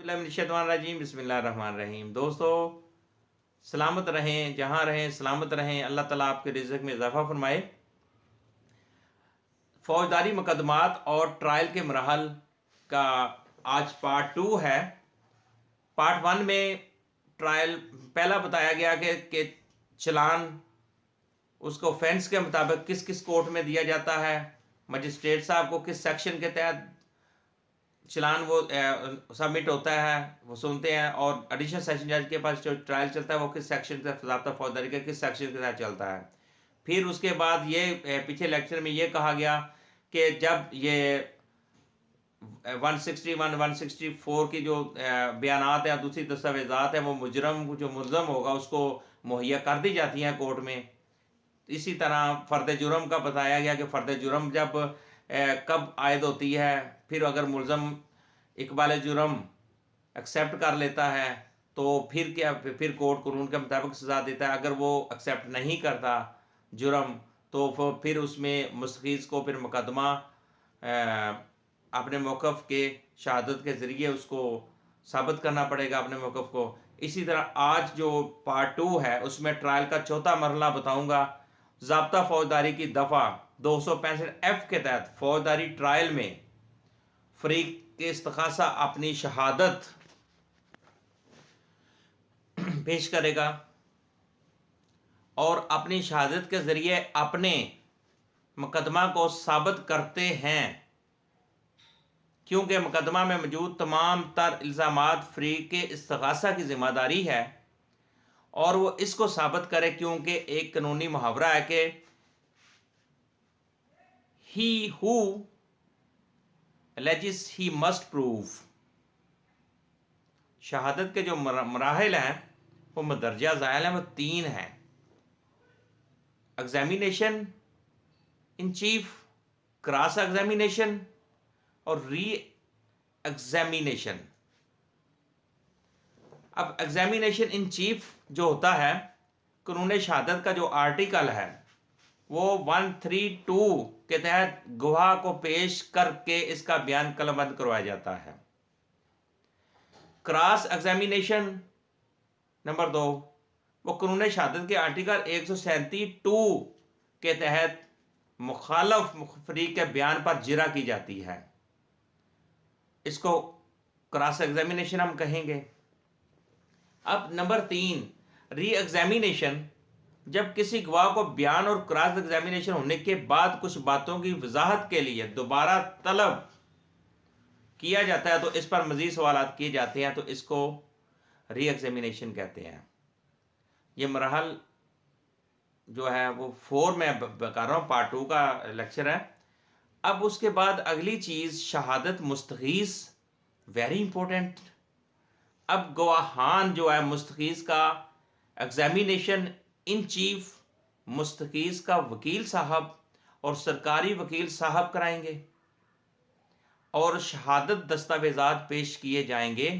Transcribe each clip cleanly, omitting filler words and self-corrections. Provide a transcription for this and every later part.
औज़ुबिल्लाहिमिनश्शैतानिर्रजीम बिस्मिल्लाहिर्रहमानिर्रहीम। दोस्तों, सलामत रहें, जहाँ रहें सलामत रहें। अल्लाह ताला आपके रिज़्क़ में इज़ाफ़ा फरमाए। फ़ौजदारी मुकदमात और ट्रायल के मराहल का आज पार्ट 2 है। पार्ट 1 में ट्रायल पहला बताया गया कि चलान उसको ऑफेंस के मुताबिक किस किस कोर्ट में दिया जाता है, मजिस्ट्रेट साहब को किस सेक्शन के तहत चलान वो सबमिट होता है, वो सुनते हैं, और एडिशनल सेशन जज के पास जो ट्रायल चलता है वो किस सेक्शन से ज़ाब्ता फौजदारी का किस सेक्शन के तहत चलता है। फिर उसके बाद ये पिछले लेक्चर में ये कहा गया कि जब ये 161 164 की जो बयानात हैं, दूसरी दस्तावेज़ात हैं, वो मुजरम जो मुल्ज़म होगा उसको मुहैया कर दी जाती हैं कोर्ट में। इसी तरह फ़र्द जुर्म का बताया गया कि फ़र्द जुर्म जब कब आयद होती है। फिर अगर मुल्ज़म इकबाल जुर्म एक्सेप्ट कर लेता है तो फिर क्या, फिर कोर्ट कानून के मुताबिक सज़ा देता है। अगर वो एक्सेप्ट नहीं करता जुर्म तो फिर उसमें मुस्तकीज़ को फिर मुकदमा अपने मौक़िफ़ के शहादत के ज़रिए उसको साबित करना पड़ेगा अपने मौक़िफ़ को। इसी तरह आज जो पार्ट 2 है उसमें ट्रायल का चौथा मरहला बताऊँगा। ज़ाब्ता फौजदारी की दफ़ा 265F के तहत फौजदारी ट्रायल में फ़रीक के इस्तग़ासा अपनी शहादत पेश करेगा और अपनी शहादत के ज़रिए अपने मुकदमा को साबित करते हैं, क्योंकि मुकदमा में मौजूद तमाम तर इल्ज़ामात फ़रीक के इस्तग़ासा की ज़िम्मेदारी है और वो इसको साबित करे, क्योंकि एक कानूनी मुहावरा है कि he who alleges he must prove। शहादत के जो मराहिल हैं वो मदरजा ज़ायल हैं, वो 3 हैं: examination in chief, cross examination और री एग्जामिनेशन। अब एग्जामिनेशन इन चीफ जो होता है, कानून शहादत का जो आर्टिकल है वो 132 के तहत गवाह को पेश करके इसका बयान कलमबंद करवाया जाता है। क्रॉस एग्जामिनेशन नंबर 2, वो कानून शहादत के आर्टिकल 137(2) के तहत मुखालफ फरीक के बयान पर जिरा की जाती है। इसको क्रॉस एग्जामिनेशन हम कहेंगे। अब नंबर 3, री एग्जामिनेशन, जब किसी गवाह को बयान और क्रॉस एग्जामिनेशन होने के बाद कुछ बातों की वजाहत के लिए दोबारा तलब किया जाता है तो इस पर मजीद सवाल किए जाते हैं, तो इसको री एग्जामिनेशन कहते हैं। ये मरहल जो है वो 4 में कर रहा हूँ, पार्ट 2 का लेक्चर है। अब उसके बाद अगली चीज़ शहादत मुस्तगीज़, वेरी इंपॉर्टेंट। अब गवाहान जो है मुस्तगीज़ का एग्जामिनेशन इन चीफ मुस्तगीज़ का वकील साहब और सरकारी वकील साहब कराएंगे और शहादत दस्तावेज़ात पेश किए जाएंगे।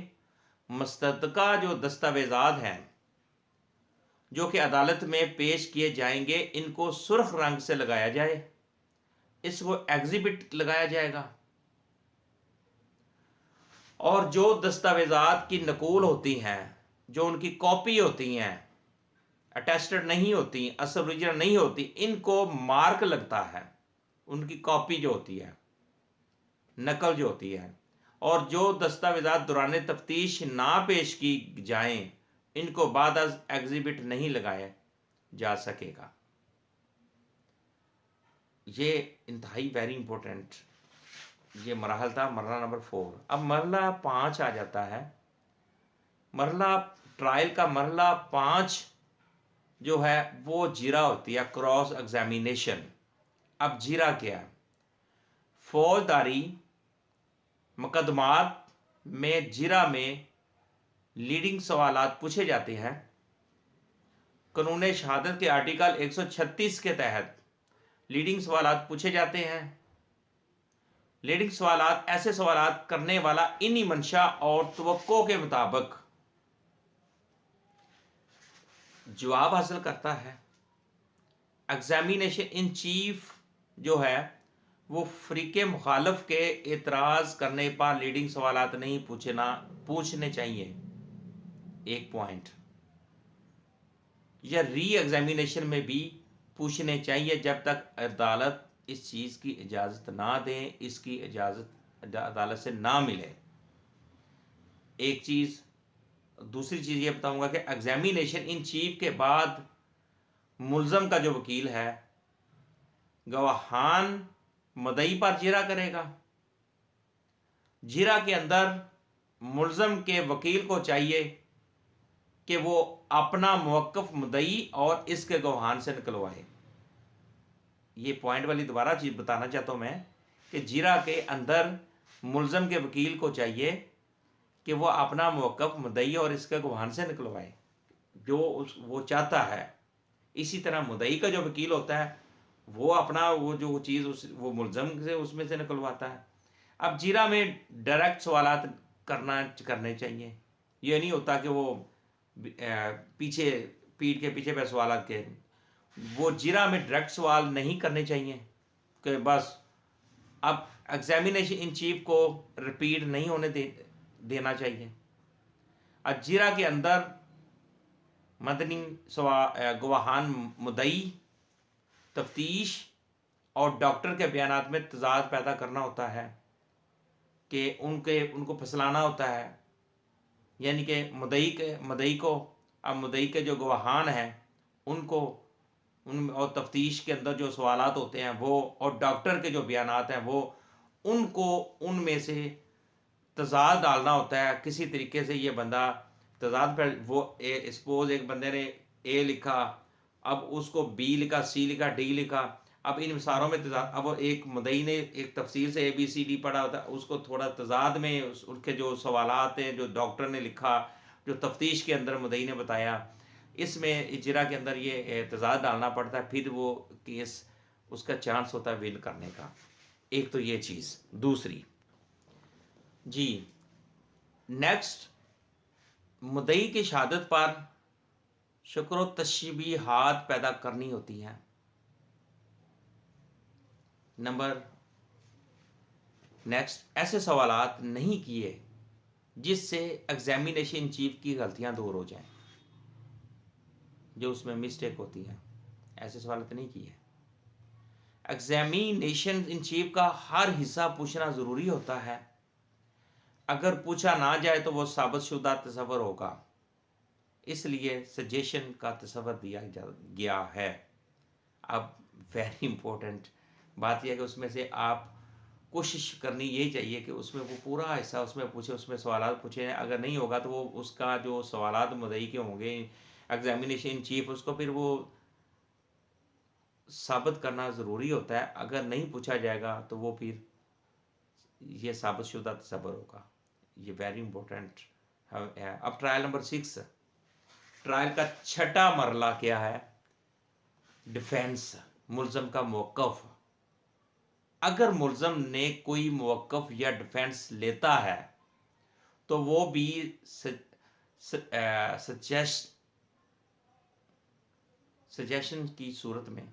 मुस्तदका जो दस्तावेज़ात हैं जो कि अदालत में पेश किए जाएंगे, इनको सुर्ख रंग से लगाया जाए, इसको एग्जिबिट लगाया जाएगा। और जो दस्तावेज़ात की नकूल होती हैं, जो उनकी कॉपी होती हैं, अटेस्टेड नहीं होती, असल ओरिजिनल नहीं होती, इनको मार्क लगता है। उनकी कॉपी जो होती है, नकल जो होती है, और जो दस्तावेज़ात दौरान तफ्तीश ना पेश की जाएं, इनको बाद अज़ एग्जिबिट नहीं लगाया जा सकेगा। ये इंतहाई वेरी इंपॉर्टेंट ये मरहल था, मरहला नंबर 4। अब मरहला 5 आ जाता है। मरहला ट्रायल का मरहला 5 जो है वो जीरा होती है, क्रॉस एग्जामिनेशन। अब जीरा क्या है? फौजदारी मुकदमात में जीरा में लीडिंग सवालात पूछे जाते हैं। कानून शहादत के आर्टिकल 136 के तहत लीडिंग सवालात पूछे जाते हैं। लीडिंग सवालात ऐसे सवालात करने वाला इन्हीं मंशा और तवक्को के मुताबिक जवाब हासिल करता है। एग्जामिनेशन इन चीफ जो है वो फ़रीक़े मुखालफ के एतराज़ करने पर लीडिंग सवालात नहीं पूछने चाहिए, एक पॉइंट। या री एग्जामिनेशन में भी पूछने चाहिए जब तक अदालत इस चीज़ की इजाज़त ना दे, इसकी इजाज़त अदालत से ना मिले। एक चीज़। दूसरी चीज़ ये बताऊंगा कि एग्जामिनेशन इन चीफ के बाद मुल्ज़म का जो वकील है गवाहान मदई पर जिरा करेगा। जिरा के अंदर मुल्ज़म के वकील को चाहिए कि वो अपना मौक़िफ़ मुदई और इसके गवाहान से निकलवाए। ये पॉइंट वाली दोबारा चीज़ बताना चाहता हूँ मैं कि जिरा के अंदर मुल्ज़म के वकील को चाहिए कि वो अपना मौक़िफ़ मुदई और इसके गवाहान से निकलवाए जो वो चाहता है। इसी तरह मुदई का जो वकील होता है वो अपना वो जो चीज़ वो मुल्ज़म से उसमें से निकलवाता है। अब जिरा में डायरेक्ट सवालात करने चाहिए। ये नहीं होता कि वो पीछे पीठ के पीछे पे सवालात के, वो जिरा में डायरेक्ट सवाल नहीं करने चाहिए कि बस अब एग्जामिनेशन इन चीफ को रिपीट नहीं होने देना चाहिए। अब जिरा के अंदर मदनी गवाहान मुदई तफ्तीश और डॉक्टर के बयानात में तजाद पैदा करना होता है कि उनको फसलाना होता है। यानी कि मुदई को अब मुदई के जो गवाहान हैं उनको उन और तफ्तीश के अंदर जो सवालात होते हैं वो और डॉक्टर के जो बयानात हैं वो उनको उनमें से तजाद डालना होता है किसी तरीके से। ये बंदा तजाद पर वो सपोज एक बंदे ने ए लिखा, अब उसको बी लिखा, सी लिखा, डी लिखा। अब इन सारों में तजाद, अब एक मुदई ने एक तफसील से ABCD पढ़ा होता है, उसको थोड़ा तजाद में उसके जो सवालात हैं जो डॉक्टर ने लिखा, जो तफ्तीश के अंदर मुदई ने बताया, इसमें इजरा के अंदर ये तजाद डालना पड़ता है, फिर वो केस उसका चांस होता है विन करने का। एक तो ये चीज़। दूसरी जी, नेक्स्ट, मुदई की शहादत पर शुक्र तशबीहात पैदा करनी होती हैं। नंबर नेक्स्ट, ऐसे सवालात नहीं किए जिससे एग्जामिनेशन चीफ की गलतियां दूर हो जाएं, जो उसमें मिस्टेक होती हैं, ऐसे सवाल नहीं किए। एग्जामिनेशन इन चीफ का हर हिस्सा पूछना ज़रूरी होता है। अगर पूछा ना जाए तो वो साबितशुदा तस्वर होगा, इसलिए सजेशन का तस्वर दिया गया है। अब वेरी इंपॉर्टेंट बात यह है कि उसमें से आप कोशिश करनी यही चाहिए कि उसमें वो पूरा हिस्सा उसमें पूछे, उसमें सवालात पूछे। अगर नहीं होगा तो वो उसका जो सवालात मुदई के होंगे एग्जामिनेशन चीफ, उसको फिर वो साबित करना ज़रूरी होता है। अगर नहीं पूछा जाएगा तो वो फिर ये साबितशुदा तस्वर होगा। ये वेरी इंपॉर्टेंट है। अब ट्रायल नंबर 6, ट्रायल का छठा मरला क्या है? डिफेंस, मुल्ज़म का मौक़िफ़। अगर मुल्ज़म ने कोई मौक़िफ़ या डिफेंस लेता है तो वो भी सजेशन की सूरत में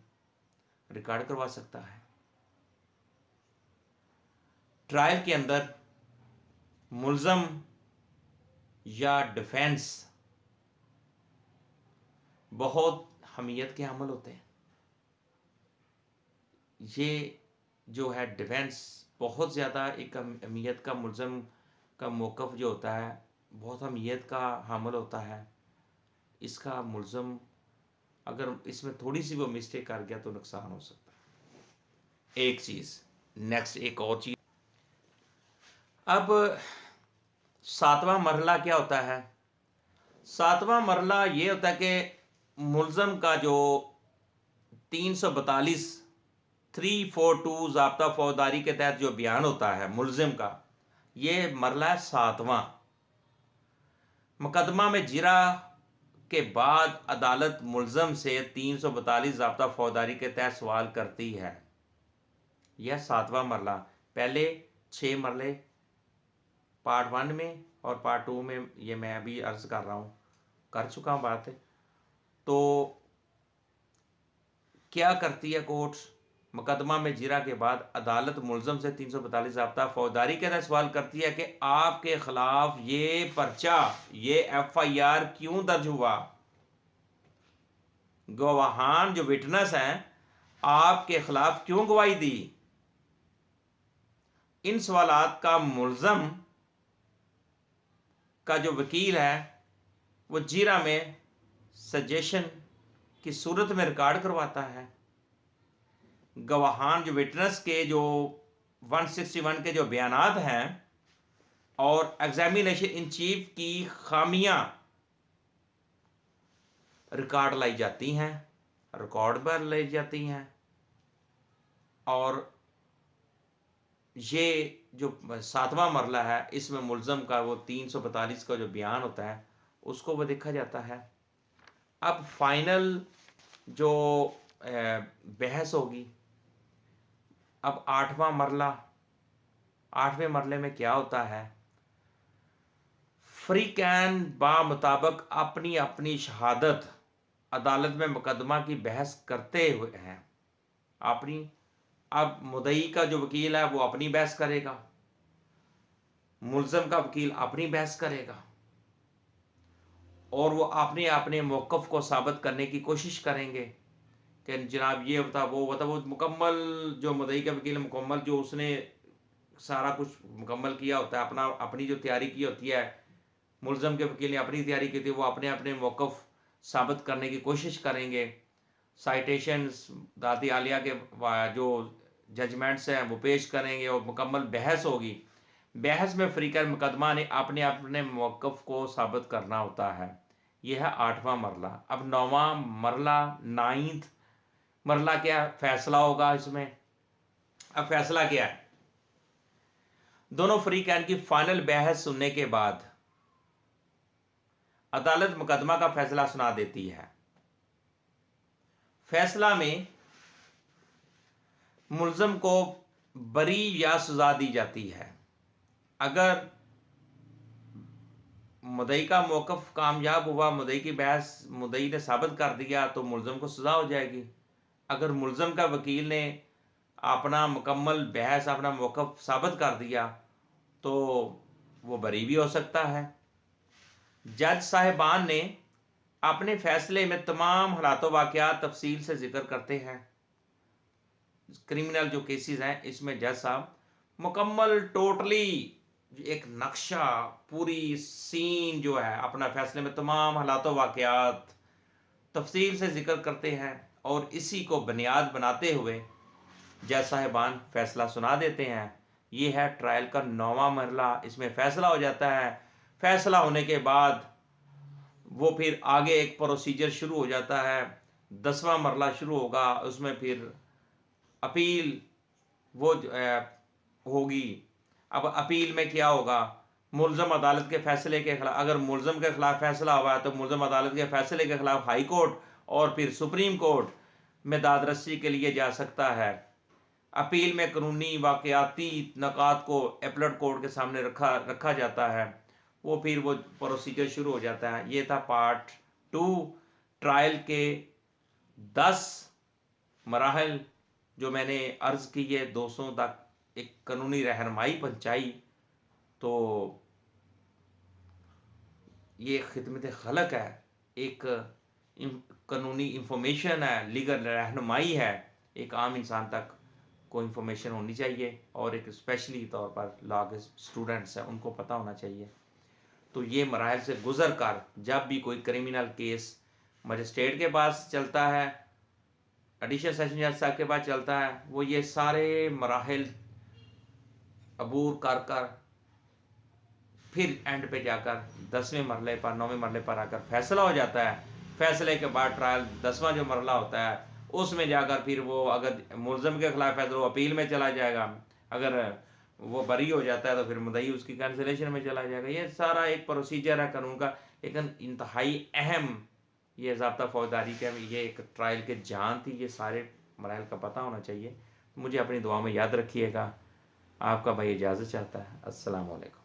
रिकॉर्ड करवा सकता है। ट्रायल के अंदर मुल्ज़म या डिफेंस बहुत हमीयत के अमल होते हैं। ये जो है डिफेंस बहुत ज़्यादा एक अहमियत का, मुल्ज़म का मौक़िफ़ जो होता है बहुत अहमियत का हामिल होता है। इसका मुल्ज़म अगर इसमें थोड़ी सी वो मिस्टेक कर गया तो नुकसान हो सकता है। एक चीज़। नेक्स्ट एक और चीज़, अब 7वां मरहला क्या होता है? 7वां मरहला ये होता है कि मुल्ज़म का जो 342 342 ज़ाब्ता फौजदारी के तहत जो बयान होता है मुल्ज़िम का, ये मरला है 7वां। मुकदमा में जिरा के बाद अदालत मुल्ज़म से 342 ज़ाब्ता फौजदारी के तहत सवाल करती है। यह 7वां मरला। पहले 6 मरले पार्ट 1 में और पार्ट 2 में ये मैं अभी अर्ज़ कर रहा हूँ, कर चुका हूँ बात। तो क्या करती है कोर्ट? मुकदमा में जिरा के बाद अदालत मुलजम से 342 ज़ाब्ता फौजदारी के तहत सवाल करती है कि आपके खिलाफ ये पर्चा, ये FIR क्यों दर्ज हुआ। गवाहान जो विटनेस हैं आपके खिलाफ क्यों गवाही दी। इन सवालात का मुलजम का जो वकील है वो जीरा में सजेशन की सूरत में रिकॉर्ड करवाता है। गवाहान जो विटनेस के जो 161 के जो बयानात हैं और एग्जामिनेशन इन चीफ की खामियां रिकॉर्ड लाई जाती हैं, रिकॉर्ड पर लाई जाती हैं, और ये जो 7वां मरला है इसमें मुलजम का वो 342 का जो बयान होता है उसको वो देखा जाता है। अब फाइनल जो बहस होगी, अब 8वां मरला, 8वें मरले में क्या होता है। फ्रीकैन बामुताबिक अपनी अपनी शहादत अदालत में मुकदमा की बहस करते हुए हैं अपनी। अब मुदई का जो वकील है वो अपनी बहस करेगा, मुलजम का वकील अपनी बहस करेगा, और वो अपने अपने मौक़िफ़ को साबित करने की कोशिश करेंगे कि जनाब ये होता वो होता। वो मुकम्मल जो मुदई का वकील मुकम्मल जो उसने सारा कुछ मुकम्मल किया होता है, अपना अपनी जो तैयारी की होती है, मुलजम के वकील ने अपनी तैयारी की होती है, वो अपने अपने मौक़िफ़ साबित करने की कोशिश करेंगे। साइटेशंस दाती आलिया के जो जजमेंट्स हैं वो पेश करेंगे और मुकम्मल बहस होगी। बहस में फ्रीकैन मुकदमा ने अपने अपने मौक़िफ़ को साबित करना होता है। यह है 8वां मरला। अब 9वां मरला, 9th मरला क्या फैसला होगा इसमें। अब फैसला क्या है, दोनों फ्रीकैन की फाइनल बहस सुनने के बाद अदालत मुकदमा का फैसला सुना देती है। फैसला में मुलजम को बरी या सजा दी जाती है। अगर मुदई का मौक़िफ़ कामयाब हुआ, मुदई की बहस मुदई ने साबित कर दिया तो मुलजम को सजा हो जाएगी। अगर मुलजम का वकील ने अपना मुकम्मल बहस अपना मौक़िफ़ साबित कर दिया तो वो बरी भी हो सकता है। जज साहिबान ने अपने फैसले में तमाम हालात वाक़यात तफसील से जिक्र करते हैं। क्रिमिनल जो केसेस हैं इसमें जज साहब मुकम्मल टोटली एक नक्शा पूरी सीन जो है अपना फैसले में तमाम हालात वाक़यात तफसील से जिक्र करते हैं, और इसी को बुनियाद बनाते हुए जज साहिबान फैसला सुना देते हैं। ये है ट्रायल का 9वां मरला। इसमें फैसला हो जाता है। फैसला होने के बाद वो फिर आगे एक प्रोसीजर शुरू हो जाता है। 10वां मरला शुरू होगा, उसमें फिर अपील वो होगी। अब अपील में क्या होगा, मुलजम अदालत के फैसले के खिलाफ, अगर मुलजम के खिलाफ फैसला हुआ तो मुलजम अदालत के फैसले के खिलाफ हाई कोर्ट और फिर सुप्रीम कोर्ट में दादरसी के लिए जा सकता है। अपील में कानूनी वाक़याती नकात को एपलेट कोर्ट के सामने रखा जाता है। वो फिर वो प्रोसीजर शुरू हो जाता है। ये था पार्ट 2 ट्रायल के 10 मराहल जो मैंने अर्ज़ की है, 200 तक एक कानूनी रहनुमाई पहुँचाई। तो ये खिदमत खलक है, एक कानूनी इंफॉर्मेशन है, लीगल रहनुमाई है, एक आम इंसान तक को इंफॉर्मेशन होनी चाहिए, और एक स्पेशली तौर पर लॉ के स्टूडेंट्स हैं उनको पता होना चाहिए। तो ये मराहल से गुजर कर जब भी कोई क्रिमिनल केस मजिस्ट्रेट के पास चलता है, एडिशनल सेशन जज साहब के पास चलता है, वो ये सारे मराहल अबूर कर कर फिर एंड पे जाकर 10वें मरले पर 9वें मरले पर आकर फैसला हो जाता है। फैसले के बाद ट्रायल 10वां जो मरला होता है उसमें जाकर फिर वो अगर मुलजम के खिलाफ फैसला वो अपील में चला जाएगा, अगर वो बरी हो जाता है तो फिर मुदई उसकी कैंसिलेशन में चला जाएगा। ये सारा एक प्रोसीजर है कानून का, लेकिन इंतहाई अहम ये ज़ाब्ता फौजदारी का ये एक ट्रायल के जान थी। ये सारे मराहल का पता होना चाहिए। मुझे अपनी दुआ में याद रखिएगा। आपका भाई इजाज़त चाहता है। अस्सलाम वालेकुम।